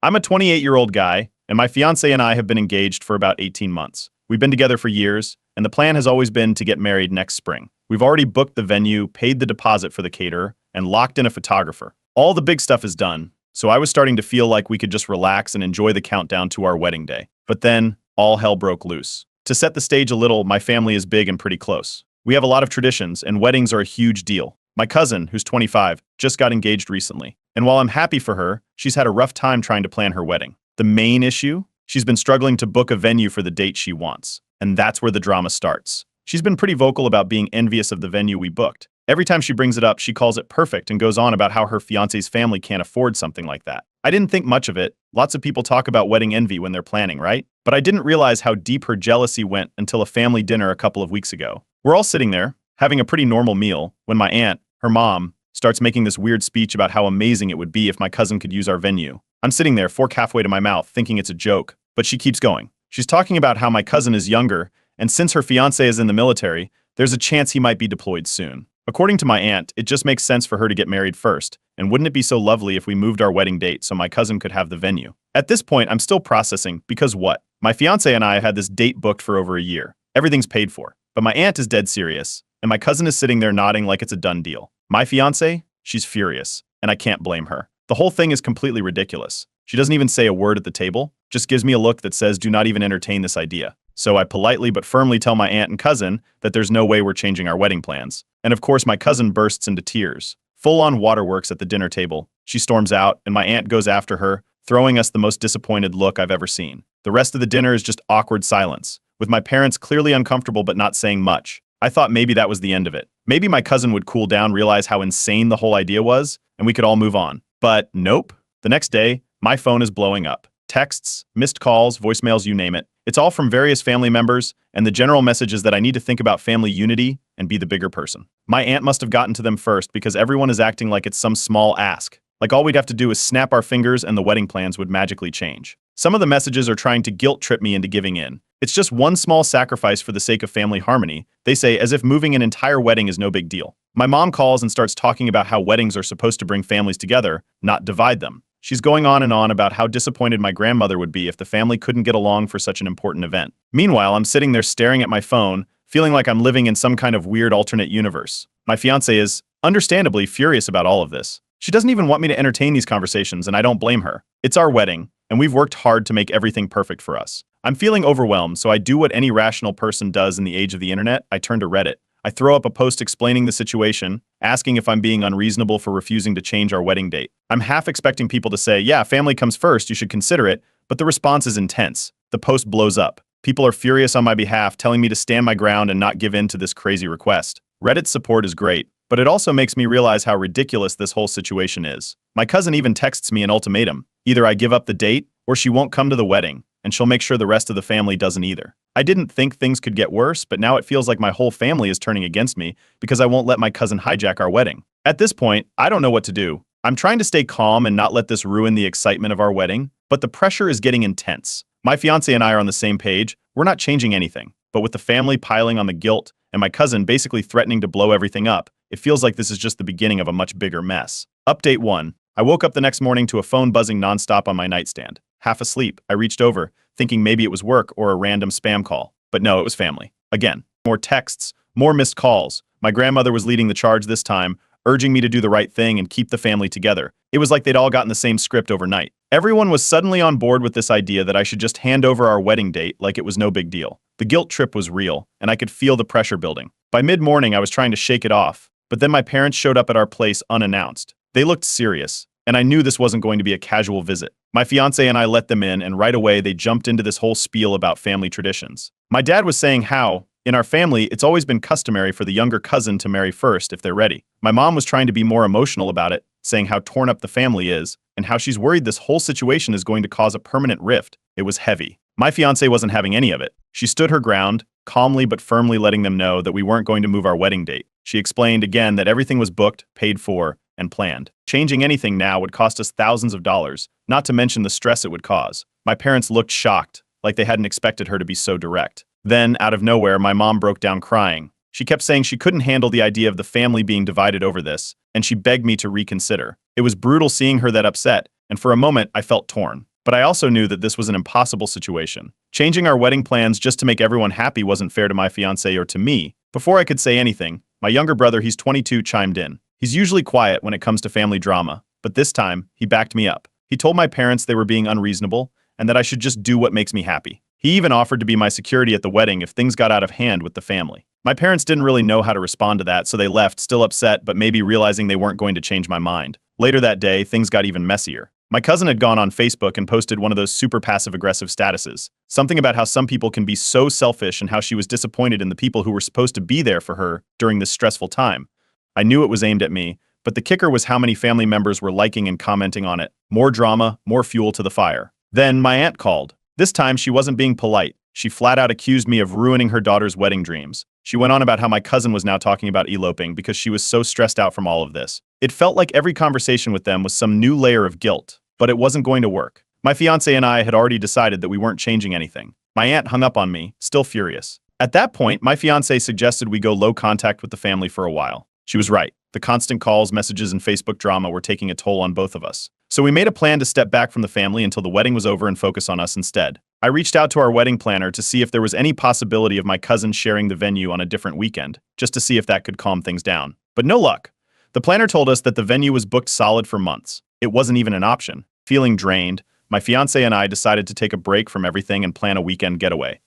I'm a 28-year-old guy, and my fiance and I have been engaged for about 18 months. We've been together for years, and the plan has always been to get married next spring. We've already booked the venue, paid the deposit for the caterer, and locked in a photographer. All the big stuff is done, so I was starting to feel like we could just relax and enjoy the countdown to our wedding day. But then, all hell broke loose. To set the stage a little, my family is big and pretty close. We have a lot of traditions, and weddings are a huge deal. My cousin, who's 25, just got engaged recently. And while I'm happy for her, she's had a rough time trying to plan her wedding. The main issue? She's been struggling to book a venue for the date she wants. And that's where the drama starts. She's been pretty vocal about being envious of the venue we booked. Every time she brings it up, she calls it perfect and goes on about how her fiance's family can't afford something like that. I didn't think much of it. Lots of people talk about wedding envy when they're planning, right? But I didn't realize how deep her jealousy went until a family dinner a couple of weeks ago. We're all sitting there, having a pretty normal meal, when my aunt, her mom, starts making this weird speech about how amazing it would be if my cousin could use our venue. I'm sitting there, fork halfway to my mouth, thinking it's a joke, but she keeps going. She's talking about how my cousin is younger, and since her fiancé is in the military, there's a chance he might be deployed soon. According to my aunt, it just makes sense for her to get married first, and wouldn't it be so lovely if we moved our wedding date so my cousin could have the venue? At this point, I'm still processing, because what? My fiancé and I had this date booked for over a year. Everything's paid for. But my aunt is dead serious, and my cousin is sitting there nodding like it's a done deal. My fiancé? She's furious, and I can't blame her. The whole thing is completely ridiculous. She doesn't even say a word at the table, just gives me a look that says do not even entertain this idea. So I politely but firmly tell my aunt and cousin that there's no way we're changing our wedding plans. And of course my cousin bursts into tears. Full-on waterworks at the dinner table. She storms out, and my aunt goes after her, throwing us the most disappointed look I've ever seen. The rest of the dinner is just awkward silence, with my parents clearly uncomfortable but not saying much. I thought maybe that was the end of it. Maybe my cousin would cool down, realize how insane the whole idea was, and we could all move on. But nope. The next day, my phone is blowing up. Texts, missed calls, voicemails, you name it. It's all from various family members, and the general message is that I need to think about family unity and be the bigger person. My aunt must have gotten to them first because everyone is acting like it's some small ask. Like all we'd have to do is snap our fingers and the wedding plans would magically change. Some of the messages are trying to guilt trip me into giving in. It's just one small sacrifice for the sake of family harmony, they say, as if moving an entire wedding is no big deal. My mom calls and starts talking about how weddings are supposed to bring families together, not divide them. She's going on and on about how disappointed my grandmother would be if the family couldn't get along for such an important event. Meanwhile, I'm sitting there staring at my phone, feeling like I'm living in some kind of weird alternate universe. My fiancé is, understandably, furious about all of this. She doesn't even want me to entertain these conversations, and I don't blame her. It's our wedding, and we've worked hard to make everything perfect for us. I'm feeling overwhelmed, so I do what any rational person does in the age of the internet. I turn to Reddit. I throw up a post explaining the situation, asking if I'm being unreasonable for refusing to change our wedding date. I'm half expecting people to say, yeah, family comes first, you should consider it, but the response is intense. The post blows up. People are furious on my behalf, telling me to stand my ground and not give in to this crazy request. Reddit's support is great, but it also makes me realize how ridiculous this whole situation is. My cousin even texts me an ultimatum. Either I give up the date, or she won't come to the wedding, and she'll make sure the rest of the family doesn't either. I didn't think things could get worse, but now it feels like my whole family is turning against me because I won't let my cousin hijack our wedding. At this point, I don't know what to do. I'm trying to stay calm and not let this ruin the excitement of our wedding, but the pressure is getting intense. My fiancé and I are on the same page. We're not changing anything, but with the family piling on the guilt and my cousin basically threatening to blow everything up, it feels like this is just the beginning of a much bigger mess. Update 1. I woke up the next morning to a phone buzzing nonstop on my nightstand. Half asleep, I reached over, thinking maybe it was work or a random spam call. But no, it was family. Again, more texts, more missed calls. My grandmother was leading the charge this time, urging me to do the right thing and keep the family together. It was like they'd all gotten the same script overnight. Everyone was suddenly on board with this idea that I should just hand over our wedding date like it was no big deal. The guilt trip was real, and I could feel the pressure building. By mid-morning, I was trying to shake it off, but then my parents showed up at our place unannounced. They looked serious, and I knew this wasn't going to be a casual visit. My fiancé and I let them in, and right away they jumped into this whole spiel about family traditions. My dad was saying how, in our family, it's always been customary for the younger cousin to marry first if they're ready. My mom was trying to be more emotional about it, saying how torn up the family is, and how she's worried this whole situation is going to cause a permanent rift. It was heavy. My fiancé wasn't having any of it. She stood her ground, calmly but firmly letting them know that we weren't going to move our wedding date. She explained again that everything was booked, paid for, and planned. Changing anything now would cost us thousands of dollars, not to mention the stress it would cause. My parents looked shocked, like they hadn't expected her to be so direct. Then, out of nowhere, my mom broke down crying. She kept saying she couldn't handle the idea of the family being divided over this, and she begged me to reconsider. It was brutal seeing her that upset, and for a moment I felt torn. But I also knew that this was an impossible situation. Changing our wedding plans just to make everyone happy wasn't fair to my fiancée or to me. Before I could say anything, my younger brother, he's 22, chimed in. He's usually quiet when it comes to family drama, but this time, he backed me up. He told my parents they were being unreasonable and that I should just do what makes me happy. He even offered to be my security at the wedding if things got out of hand with the family. My parents didn't really know how to respond to that, so they left, still upset, but maybe realizing they weren't going to change my mind. Later that day, things got even messier. My cousin had gone on Facebook and posted one of those super passive-aggressive statuses. Something about how some people can be so selfish and how she was disappointed in the people who were supposed to be there for her during this stressful time. I knew it was aimed at me, but the kicker was how many family members were liking and commenting on it. More drama, more fuel to the fire. Then my aunt called. This time she wasn't being polite. She flat out accused me of ruining her daughter's wedding dreams. She went on about how my cousin was now talking about eloping because she was so stressed out from all of this. It felt like every conversation with them was some new layer of guilt, but it wasn't going to work. My fiancé and I had already decided that we weren't changing anything. My aunt hung up on me, still furious. At that point, my fiancé suggested we go low contact with the family for a while. She was right. The constant calls, messages, and Facebook drama were taking a toll on both of us. So we made a plan to step back from the family until the wedding was over and focus on us instead. I reached out to our wedding planner to see if there was any possibility of my cousin sharing the venue on a different weekend, just to see if that could calm things down. But no luck. The planner told us that the venue was booked solid for months. It wasn't even an option. Feeling drained, my fiancé and I decided to take a break from everything and plan a weekend getaway.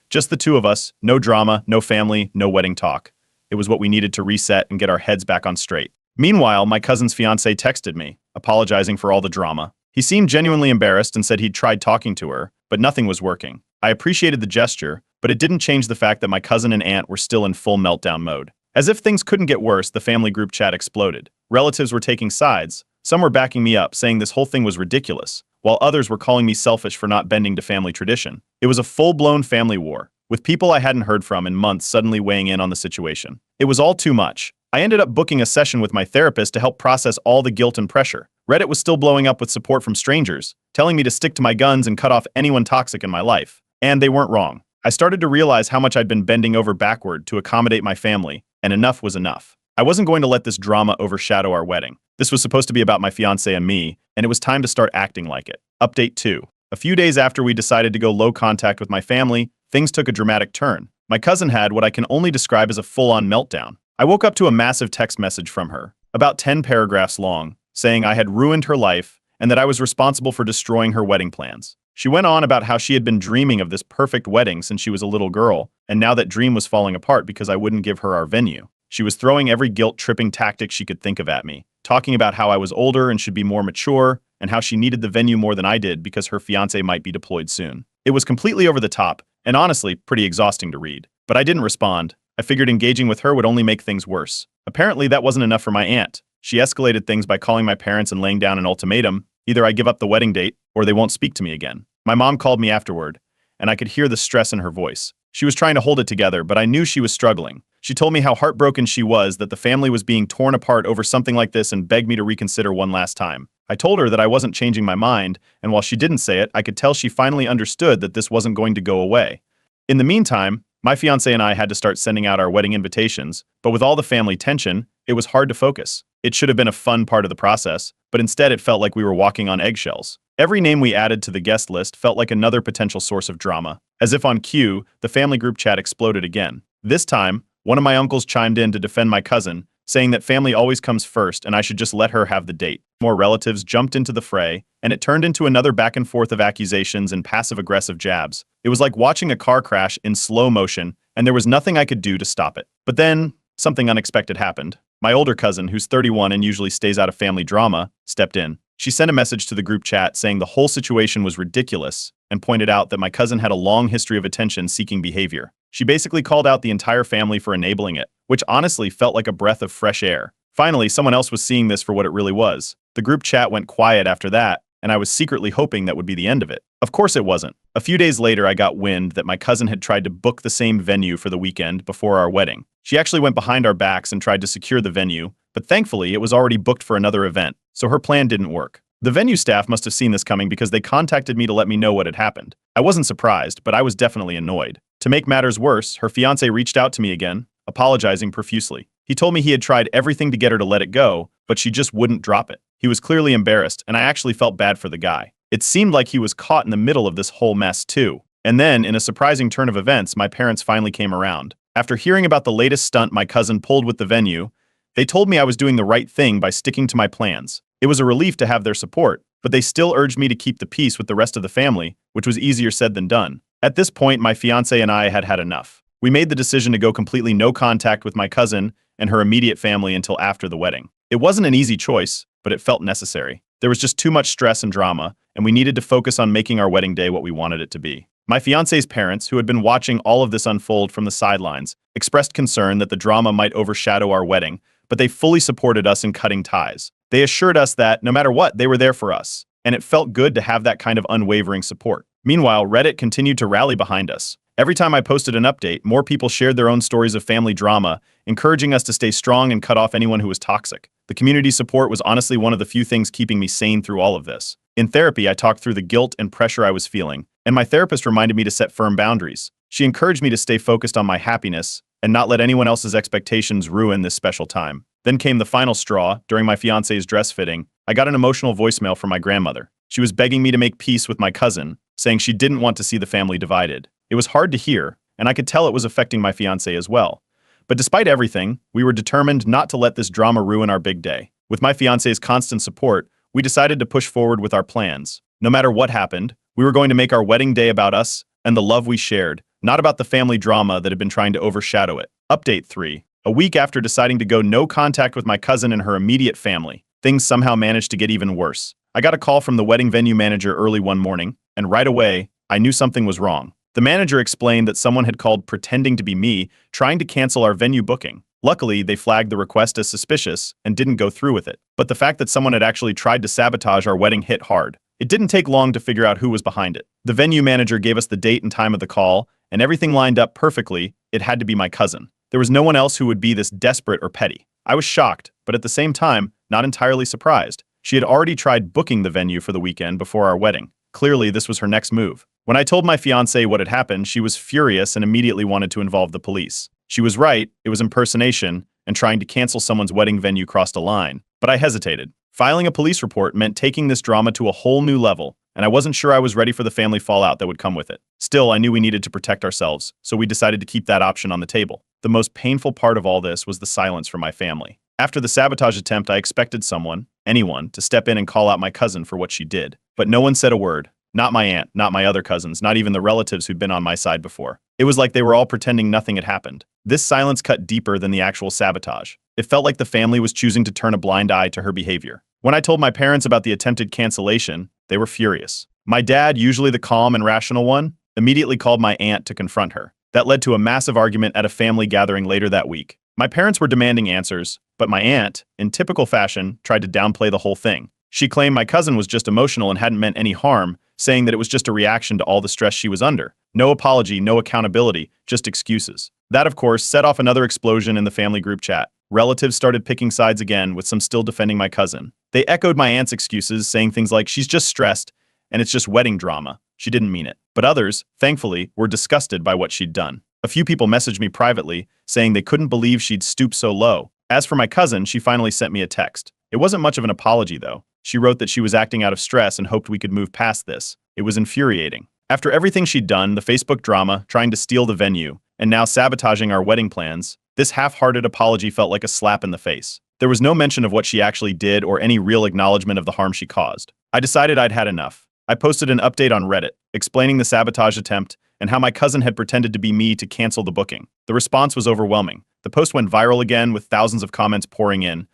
Just the two of us, no drama, no family, no wedding talk. It was what we needed to reset and get our heads back on straight. Meanwhile, my cousin's fiancé texted me, apologizing for all the drama. He seemed genuinely embarrassed and said he'd tried talking to her, but nothing was working. I appreciated the gesture, but it didn't change the fact that my cousin and aunt were still in full meltdown mode. As if things couldn't get worse, the family group chat exploded. Relatives were taking sides. Some were backing me up, saying this whole thing was ridiculous, while others were calling me selfish for not bending to family tradition. It was a full-blown family war, with people I hadn't heard from in months suddenly weighing in on the situation. It was all too much. I ended up booking a session with my therapist to help process all the guilt and pressure. Reddit was still blowing up with support from strangers, telling me to stick to my guns and cut off anyone toxic in my life. And they weren't wrong. I started to realize how much I'd been bending over backward to accommodate my family, and enough was enough. I wasn't going to let this drama overshadow our wedding. This was supposed to be about my fiancé and me, and it was time to start acting like it. Update 2. A few days after we decided to go low contact with my family, things took a dramatic turn. My cousin had what I can only describe as a full-on meltdown. I woke up to a massive text message from her, about 10 paragraphs long, saying I had ruined her life and that I was responsible for destroying her wedding plans. She went on about how she had been dreaming of this perfect wedding since she was a little girl, and now that dream was falling apart because I wouldn't give her our venue. She was throwing every guilt-tripping tactic she could think of at me, talking about how I was older and should be more mature, and how she needed the venue more than I did because her fiancé might be deployed soon. It was completely over the top, and honestly, pretty exhausting to read. But I didn't respond. I figured engaging with her would only make things worse. Apparently, that wasn't enough for my aunt. She escalated things by calling my parents and laying down an ultimatum. Either I give up the wedding date, or they won't speak to me again. My mom called me afterward, and I could hear the stress in her voice. She was trying to hold it together, but I knew she was struggling. She told me how heartbroken she was that the family was being torn apart over something like this and begged me to reconsider one last time. I told her that I wasn't changing my mind, and while she didn't say it, I could tell she finally understood that this wasn't going to go away. In the meantime, my fiancé and I had to start sending out our wedding invitations, but with all the family tension, it was hard to focus. It should have been a fun part of the process, but instead it felt like we were walking on eggshells. Every name we added to the guest list felt like another potential source of drama. As if on cue, the family group chat exploded again. This time, one of my uncles chimed in to defend my cousin, saying that family always comes first and I should just let her have the date. More relatives jumped into the fray, and it turned into another back and forth of accusations and passive-aggressive jabs. It was like watching a car crash in slow motion, and there was nothing I could do to stop it. But then, something unexpected happened. My older cousin, who's 31 and usually stays out of family drama, stepped in. She sent a message to the group chat saying the whole situation was ridiculous and pointed out that my cousin had a long history of attention-seeking behavior. She basically called out the entire family for enabling it, which honestly felt like a breath of fresh air. Finally, someone else was seeing this for what it really was. The group chat went quiet after that, and I was secretly hoping that would be the end of it. Of course it wasn't. A few days later, I got wind that my cousin had tried to book the same venue for the weekend before our wedding. She actually went behind our backs and tried to secure the venue, but thankfully it was already booked for another event, so her plan didn't work. The venue staff must have seen this coming because they contacted me to let me know what had happened. I wasn't surprised, but I was definitely annoyed. To make matters worse, her fiancé reached out to me again, apologizing profusely. He told me he had tried everything to get her to let it go, but she just wouldn't drop it. He was clearly embarrassed, and I actually felt bad for the guy. It seemed like he was caught in the middle of this whole mess too. And then, in a surprising turn of events, my parents finally came around. After hearing about the latest stunt my cousin pulled with the venue, they told me I was doing the right thing by sticking to my plans. It was a relief to have their support, but they still urged me to keep the peace with the rest of the family, which was easier said than done. At this point, my fiancé and I had had enough. We made the decision to go completely no contact with my cousin and her immediate family until after the wedding. It wasn't an easy choice, but it felt necessary. There was just too much stress and drama, and we needed to focus on making our wedding day what we wanted it to be. My fiancé's parents, who had been watching all of this unfold from the sidelines, expressed concern that the drama might overshadow our wedding, but they fully supported us in cutting ties. They assured us that, no matter what, they were there for us, and it felt good to have that kind of unwavering support. Meanwhile, Reddit continued to rally behind us. Every time I posted an update, more people shared their own stories of family drama, encouraging us to stay strong and cut off anyone who was toxic. The community support was honestly one of the few things keeping me sane through all of this. In therapy, I talked through the guilt and pressure I was feeling, and my therapist reminded me to set firm boundaries. She encouraged me to stay focused on my happiness and not let anyone else's expectations ruin this special time. Then came the final straw. During my fiancé's dress fitting, I got an emotional voicemail from my grandmother. She was begging me to make peace with my cousin, saying she didn't want to see the family divided. It was hard to hear, and I could tell it was affecting my fiancé as well. But despite everything, we were determined not to let this drama ruin our big day. With my fiancé's constant support, we decided to push forward with our plans. No matter what happened, we were going to make our wedding day about us and the love we shared, not about the family drama that had been trying to overshadow it. Update 3. A week after deciding to go no contact with my cousin and her immediate family, things somehow managed to get even worse. I got a call from the wedding venue manager early one morning, and right away, I knew something was wrong. The manager explained that someone had called pretending to be me, trying to cancel our venue booking. Luckily, they flagged the request as suspicious and didn't go through with it. But the fact that someone had actually tried to sabotage our wedding hit hard. It didn't take long to figure out who was behind it. The venue manager gave us the date and time of the call, and everything lined up perfectly. It had to be my cousin. There was no one else who would be this desperate or petty. I was shocked, but at the same time, not entirely surprised. She had already tried booking the venue for the weekend before our wedding. Clearly, this was her next move. When I told my fiancé what had happened, she was furious and immediately wanted to involve the police. She was right, it was impersonation, and trying to cancel someone's wedding venue crossed a line. But I hesitated. Filing a police report meant taking this drama to a whole new level, and I wasn't sure I was ready for the family fallout that would come with it. Still, I knew we needed to protect ourselves, so we decided to keep that option on the table. The most painful part of all this was the silence from my family. After the sabotage attempt, I expected someone, anyone, to step in and call out my cousin for what she did. But no one said a word. Not my aunt, not my other cousins, not even the relatives who'd been on my side before. It was like they were all pretending nothing had happened. This silence cut deeper than the actual sabotage. It felt like the family was choosing to turn a blind eye to her behavior. When I told my parents about the attempted cancellation, they were furious. My dad, usually the calm and rational one, immediately called my aunt to confront her. That led to a massive argument at a family gathering later that week. My parents were demanding answers, but my aunt, in typical fashion, tried to downplay the whole thing. She claimed my cousin was just emotional and hadn't meant any harm, saying that it was just a reaction to all the stress she was under. No apology, no accountability, just excuses. That, of course, set off another explosion in the family group chat. Relatives started picking sides again, with some still defending my cousin. They echoed my aunt's excuses, saying things like, she's just stressed, and it's just wedding drama. She didn't mean it. But others, thankfully, were disgusted by what she'd done. A few people messaged me privately, saying they couldn't believe she'd stooped so low. As for my cousin, she finally sent me a text. It wasn't much of an apology, though. She wrote that she was acting out of stress and hoped we could move past this. It was infuriating. After everything she'd done, the Facebook drama, trying to steal the venue, and now sabotaging our wedding plans, this half-hearted apology felt like a slap in the face. There was no mention of what she actually did or any real acknowledgement of the harm she caused. I decided I'd had enough. I posted an update on Reddit, explaining the sabotage attempt and how my cousin had pretended to be me to cancel the booking. The response was overwhelming. The post went viral again with thousands of comments pouring in.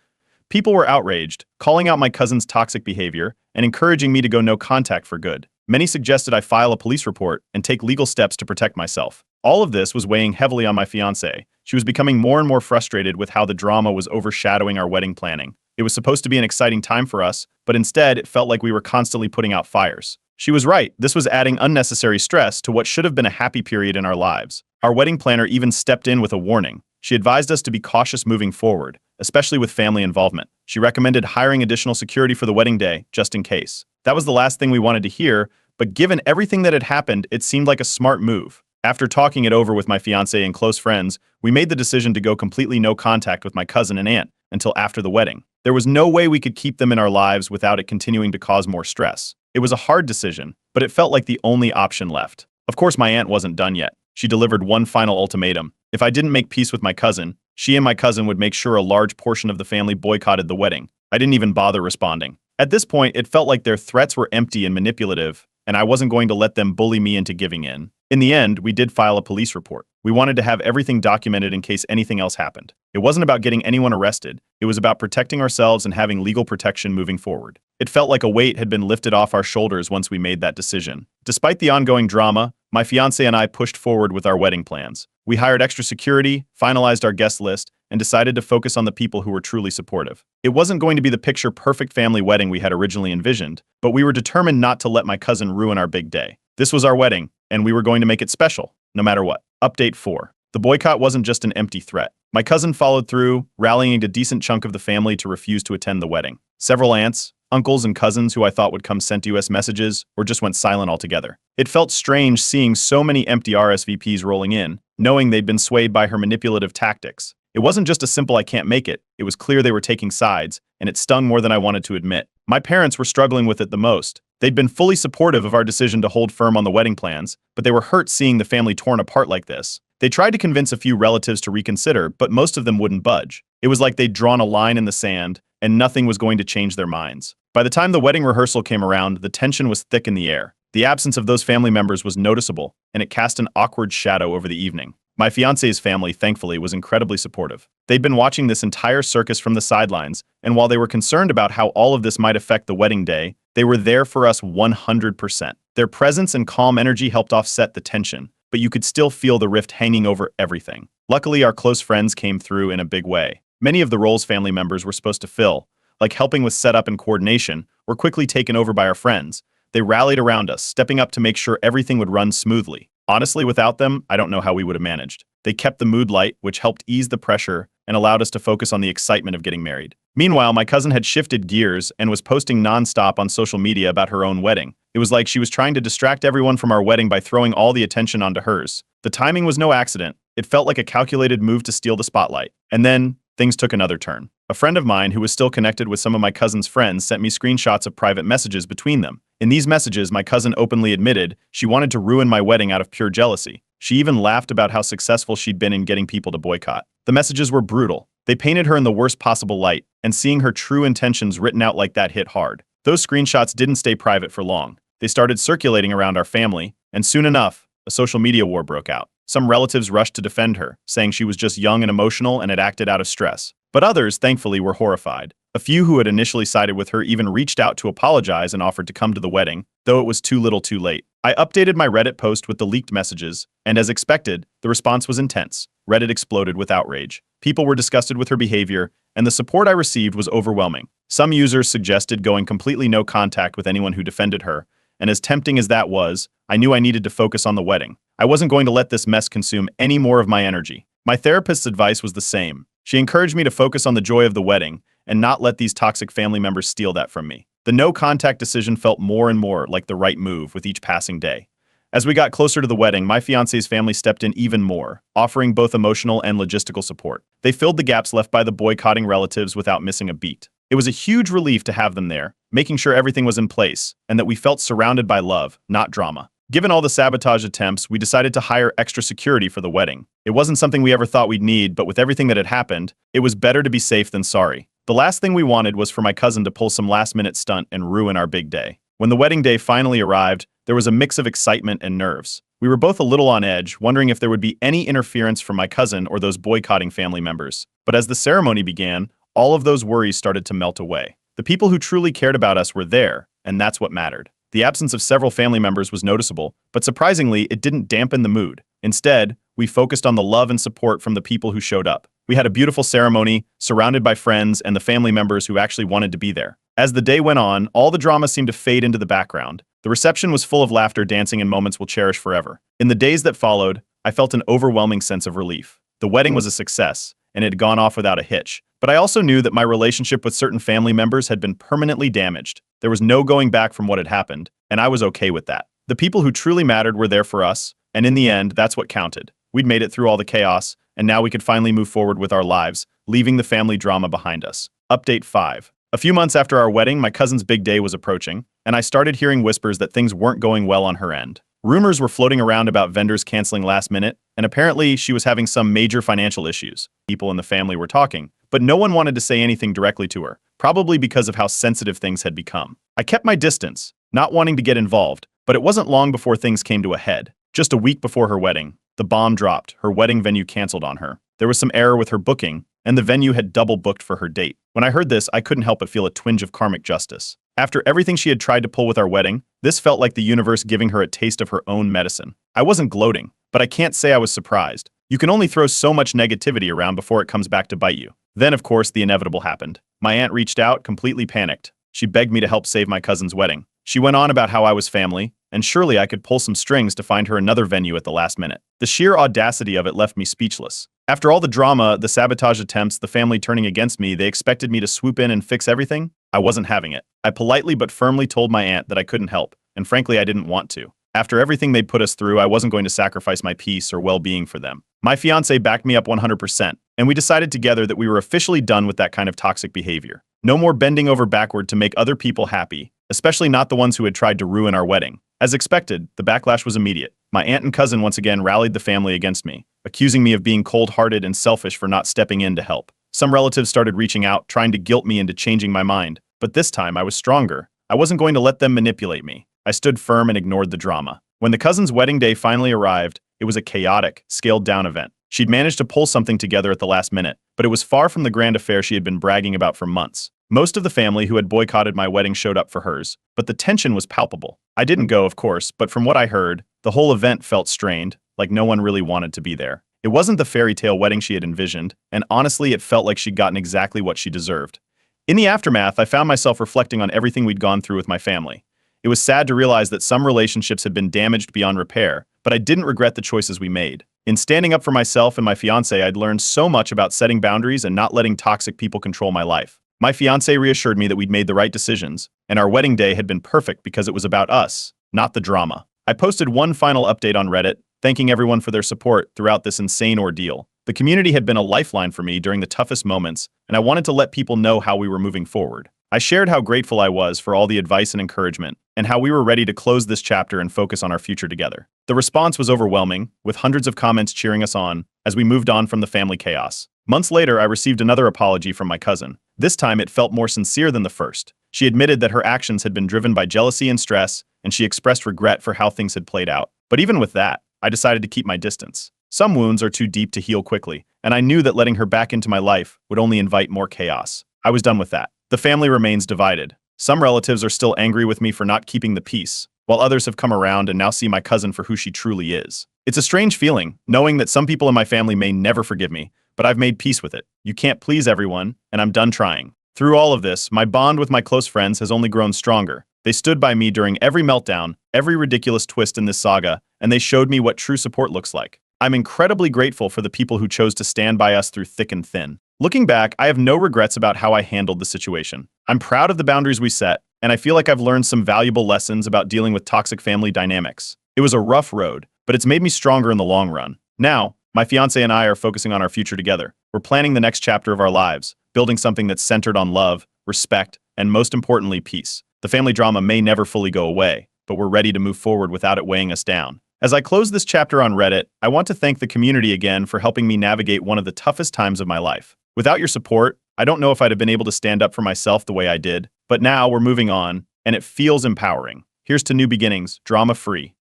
People were outraged, calling out my cousin's toxic behavior and encouraging me to go no contact for good. Many suggested I file a police report and take legal steps to protect myself. All of this was weighing heavily on my fiancée. She was becoming more and more frustrated with how the drama was overshadowing our wedding planning. It was supposed to be an exciting time for us, but instead it felt like we were constantly putting out fires. She was right. This was adding unnecessary stress to what should have been a happy period in our lives. Our wedding planner even stepped in with a warning. She advised us to be cautious moving forward, especially with family involvement. She recommended hiring additional security for the wedding day, just in case. That was the last thing we wanted to hear, but given everything that had happened, it seemed like a smart move. After talking it over with my fiancé and close friends, we made the decision to go completely no contact with my cousin and aunt until after the wedding. There was no way we could keep them in our lives without it continuing to cause more stress. It was a hard decision, but it felt like the only option left. Of course, my aunt wasn't done yet. She delivered one final ultimatum. If I didn't make peace with my cousin, she and my cousin would make sure a large portion of the family boycotted the wedding. I didn't even bother responding. At this point, it felt like their threats were empty and manipulative, and I wasn't going to let them bully me into giving in. In the end, we did file a police report. We wanted to have everything documented in case anything else happened. It wasn't about getting anyone arrested. It was about protecting ourselves and having legal protection moving forward. It felt like a weight had been lifted off our shoulders once we made that decision. Despite the ongoing drama, my fiancé and I pushed forward with our wedding plans. We hired extra security, finalized our guest list, and decided to focus on the people who were truly supportive. It wasn't going to be the picture-perfect family wedding we had originally envisioned, but we were determined not to let my cousin ruin our big day. This was our wedding, and we were going to make it special, no matter what. Update 4. The boycott wasn't just an empty threat. My cousin followed through, rallying a decent chunk of the family to refuse to attend the wedding. Several aunts, uncles, and cousins who I thought would come sent us messages or just went silent altogether. It felt strange seeing so many empty RSVPs rolling in, knowing they'd been swayed by her manipulative tactics. It wasn't just a simple "I can't make it." It was clear they were taking sides, and it stung more than I wanted to admit. My parents were struggling with it the most. They'd been fully supportive of our decision to hold firm on the wedding plans, but they were hurt seeing the family torn apart like this. They tried to convince a few relatives to reconsider, but most of them wouldn't budge. It was like they'd drawn a line in the sand, and nothing was going to change their minds. By the time the wedding rehearsal came around, the tension was thick in the air. The absence of those family members was noticeable, and it cast an awkward shadow over the evening. My fiancé's family, thankfully, was incredibly supportive. They'd been watching this entire circus from the sidelines, and while they were concerned about how all of this might affect the wedding day, they were there for us 100%. Their presence and calm energy helped offset the tension, but you could still feel the rift hanging over everything. Luckily, our close friends came through in a big way. Many of the roles family members were supposed to fill, like helping with setup and coordination, were quickly taken over by our friends. They rallied around us, stepping up to make sure everything would run smoothly. Honestly, without them, I don't know how we would have managed. They kept the mood light, which helped ease the pressure and allowed us to focus on the excitement of getting married. Meanwhile, my cousin had shifted gears and was posting nonstop on social media about her own wedding. It was like she was trying to distract everyone from our wedding by throwing all the attention onto hers. The timing was no accident. It felt like a calculated move to steal the spotlight. And then, things took another turn. A friend of mine who was still connected with some of my cousin's friends sent me screenshots of private messages between them. In these messages, my cousin openly admitted she wanted to ruin my wedding out of pure jealousy. She even laughed about how successful she'd been in getting people to boycott. The messages were brutal. They painted her in the worst possible light, and seeing her true intentions written out like that hit hard. Those screenshots didn't stay private for long. They started circulating around our family, and soon enough, a social media war broke out. Some relatives rushed to defend her, saying she was just young and emotional and had acted out of stress. But others, thankfully, were horrified. A few who had initially sided with her even reached out to apologize and offered to come to the wedding, though it was too little too late. I updated my Reddit post with the leaked messages, and as expected, the response was intense. Reddit exploded with outrage. People were disgusted with her behavior, and the support I received was overwhelming. Some users suggested going completely no contact with anyone who defended her, and as tempting as that was, I knew I needed to focus on the wedding. I wasn't going to let this mess consume any more of my energy. My therapist's advice was the same. She encouraged me to focus on the joy of the wedding and not let these toxic family members steal that from me. The no-contact decision felt more and more like the right move with each passing day. As we got closer to the wedding, my fiancé's family stepped in even more, offering both emotional and logistical support. They filled the gaps left by the boycotting relatives without missing a beat. It was a huge relief to have them there, making sure everything was in place and that we felt surrounded by love, not drama. Given all the sabotage attempts, we decided to hire extra security for the wedding. It wasn't something we ever thought we'd need, but with everything that had happened, it was better to be safe than sorry. The last thing we wanted was for my cousin to pull some last-minute stunt and ruin our big day. When the wedding day finally arrived, there was a mix of excitement and nerves. We were both a little on edge, wondering if there would be any interference from my cousin or those boycotting family members. But as the ceremony began, all of those worries started to melt away. The people who truly cared about us were there, and that's what mattered. The absence of several family members was noticeable, but surprisingly, it didn't dampen the mood. Instead, we focused on the love and support from the people who showed up. We had a beautiful ceremony, surrounded by friends and the family members who actually wanted to be there. As the day went on, all the drama seemed to fade into the background. The reception was full of laughter, dancing, and moments we'll cherish forever. In the days that followed, I felt an overwhelming sense of relief. The wedding was a success, and it had gone off without a hitch. But I also knew that my relationship with certain family members had been permanently damaged. There was no going back from what had happened, and I was okay with that. The people who truly mattered were there for us, and in the end, that's what counted. We'd made it through all the chaos, and now we could finally move forward with our lives, leaving the family drama behind us. Update 5. A few months after our wedding, my cousin's big day was approaching, and I started hearing whispers that things weren't going well on her end. Rumors were floating around about vendors canceling last minute, and apparently she was having some major financial issues. People in the family were talking, but no one wanted to say anything directly to her, probably because of how sensitive things had become. I kept my distance, not wanting to get involved, but it wasn't long before things came to a head. Just a week before her wedding, the bomb dropped. Her wedding venue canceled on her. There was some error with her booking, and the venue had double booked for her date. When I heard this, I couldn't help but feel a twinge of karmic justice. After everything she had tried to pull with our wedding, this felt like the universe giving her a taste of her own medicine. I wasn't gloating, but I can't say I was surprised. You can only throw so much negativity around before it comes back to bite you. Then, of course, the inevitable happened. My aunt reached out, completely panicked. She begged me to help save my cousin's wedding. She went on about how I was family, and surely I could pull some strings to find her another venue at the last minute. The sheer audacity of it left me speechless. After all the drama, the sabotage attempts, the family turning against me, they expected me to swoop in and fix everything? I wasn't having it. I politely but firmly told my aunt that I couldn't help, and frankly I didn't want to. After everything they'd put us through, I wasn't going to sacrifice my peace or well-being for them. My fiancé backed me up 100%, and we decided together that we were officially done with that kind of toxic behavior. No more bending over backward to make other people happy, especially not the ones who had tried to ruin our wedding. As expected, the backlash was immediate. My aunt and cousin once again rallied the family against me, accusing me of being cold-hearted and selfish for not stepping in to help. Some relatives started reaching out, trying to guilt me into changing my mind, but this time I was stronger. I wasn't going to let them manipulate me. I stood firm and ignored the drama. When the cousin's wedding day finally arrived, it was a chaotic, scaled-down event. She'd managed to pull something together at the last minute, but it was far from the grand affair she had been bragging about for months. Most of the family who had boycotted my wedding showed up for hers, but the tension was palpable. I didn't go, of course, but from what I heard, the whole event felt strained, like no one really wanted to be there. It wasn't the fairy tale wedding she had envisioned, and honestly, it felt like she'd gotten exactly what she deserved. In the aftermath, I found myself reflecting on everything we'd gone through with my family. It was sad to realize that some relationships had been damaged beyond repair, but I didn't regret the choices we made. In standing up for myself and my fiancé, I'd learned so much about setting boundaries and not letting toxic people control my life. My fiancé reassured me that we'd made the right decisions, and our wedding day had been perfect because it was about us, not the drama. I posted one final update on Reddit, thanking everyone for their support throughout this insane ordeal. The community had been a lifeline for me during the toughest moments, and I wanted to let people know how we were moving forward. I shared how grateful I was for all the advice and encouragement, and how we were ready to close this chapter and focus on our future together. The response was overwhelming, with hundreds of comments cheering us on as we moved on from the family chaos. Months later, I received another apology from my cousin. This time, it felt more sincere than the first. She admitted that her actions had been driven by jealousy and stress, and she expressed regret for how things had played out. But even with that, I decided to keep my distance. Some wounds are too deep to heal quickly, and I knew that letting her back into my life would only invite more chaos. I was done with that. The family remains divided. Some relatives are still angry with me for not keeping the peace, while others have come around and now see my cousin for who she truly is. It's a strange feeling, knowing that some people in my family may never forgive me, but I've made peace with it. You can't please everyone, and I'm done trying. Through all of this, my bond with my close friends has only grown stronger. They stood by me during every meltdown, every ridiculous twist in this saga, and they showed me what true support looks like. I'm incredibly grateful for the people who chose to stand by us through thick and thin. Looking back, I have no regrets about how I handled the situation. I'm proud of the boundaries we set, and I feel like I've learned some valuable lessons about dealing with toxic family dynamics. It was a rough road, but it's made me stronger in the long run. Now, my fiancé and I are focusing on our future together. We're planning the next chapter of our lives, building something that's centered on love, respect, and most importantly, peace. The family drama may never fully go away, but we're ready to move forward without it weighing us down. As I close this chapter on Reddit, I want to thank the community again for helping me navigate one of the toughest times of my life. Without your support, I don't know if I'd have been able to stand up for myself the way I did, but now we're moving on, and it feels empowering. Here's to new beginnings, drama-free.